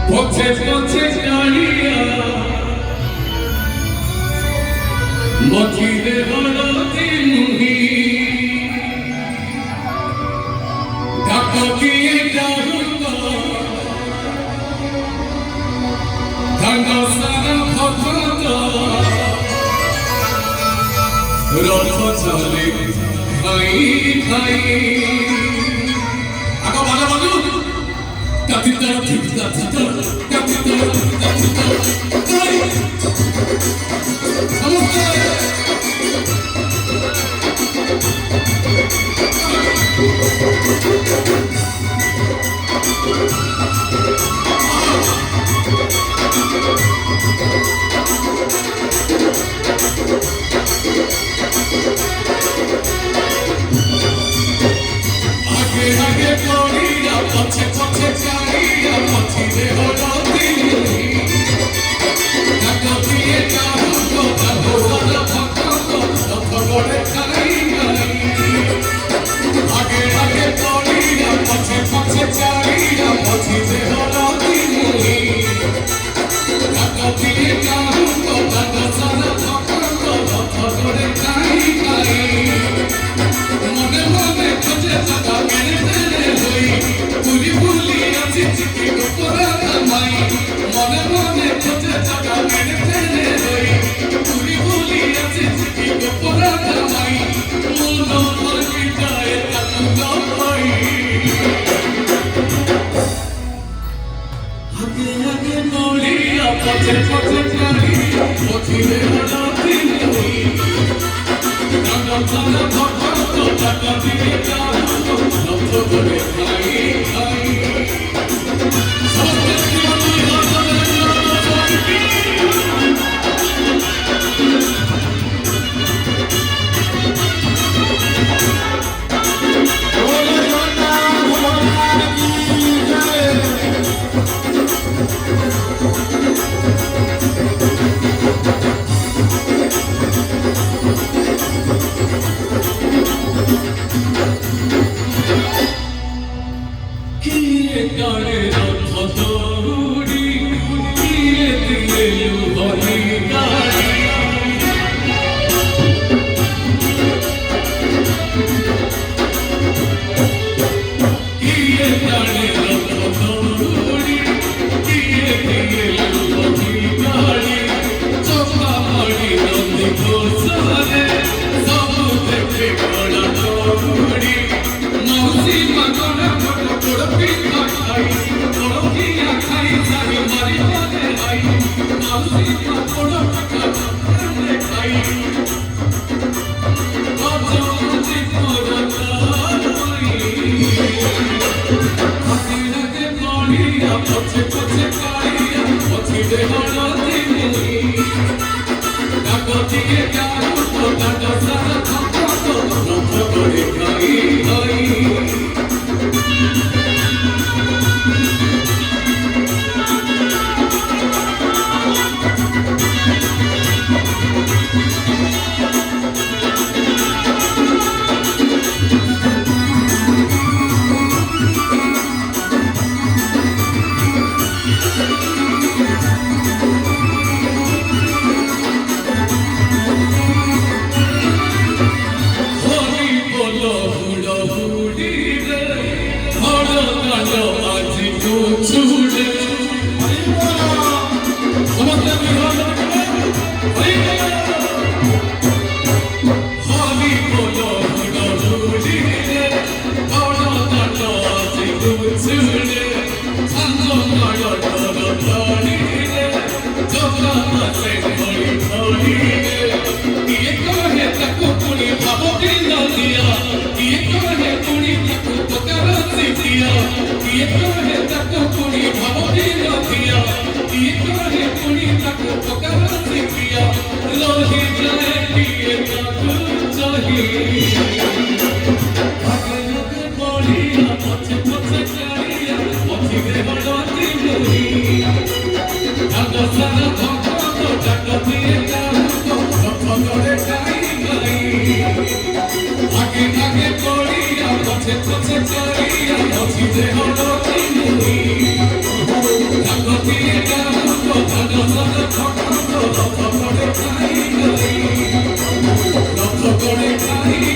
পথে পথে গাড়িয়া মথিরে হলদি মুহি ঢাকা দিয়ে যাবো ঢাকা সারা কথা রথ চলে খাই খাই আগো বাজা বাজু কাটিতা ঠিকতা ঠিকতা কাটিতা ঠিকতা কাই নমস্কার আগে আগে পড়িয়া পথে পথে চালিয়া পথিরে হলদি মুহি ঢাকা দিয়ে যাবো যাবো রথ গড়ে খাই খাই আগে আগে পড়িয়া পথে পথে চালিয়া পথিরে হলদি মুহি ঢাকা দিয়ে যাবো ঢাকা সারা রথ গড়ে খাই খাই মনে মনে খোঁজে থাকা মেরে মেরে হই ভুলি ভুলি আছি চিঠি গোপরা থামাই মনে মনে খোঁজে থাকা মেরে মেরে হই ভুলি ভুলি আছি চিঠি গোপরা থামাই মন মন বিদায় তাকু গাই আগে আগে নড়িয়া পথে পথে যাই পথিরে হলদি মুহি ঢাকা সারা ঢাকা দিয়ে যাবো রথ গড়ে খাই খাই গানে রথ দৌড়ি দিয়ে দিয়ে হলি গাড়ি দিয়ে গানে রথ দৌড়ি দিয়ে দিয়ে হলি গাড়ি চোখা পড়ি নদী গোসলে সবু দেখে গড়া দৌড়ি মৌসি মাগনা বড় পিঠা খাই বড় পিঠা খাই সারি মারি মারে আই মৌসি বড় পিঠা খাই বাজে পড়তা হাসি লাগে পড়িয়া পথে পথে কাইয়া পথিরে হলদি মুহি ঢাকা দিয়ে যাবো ঢাকা সারা রথ গড়ে খাই খাই আগে আগে পড়িয়া পথে পথে চলিয়া পথিতে হলদি মুহি Bye.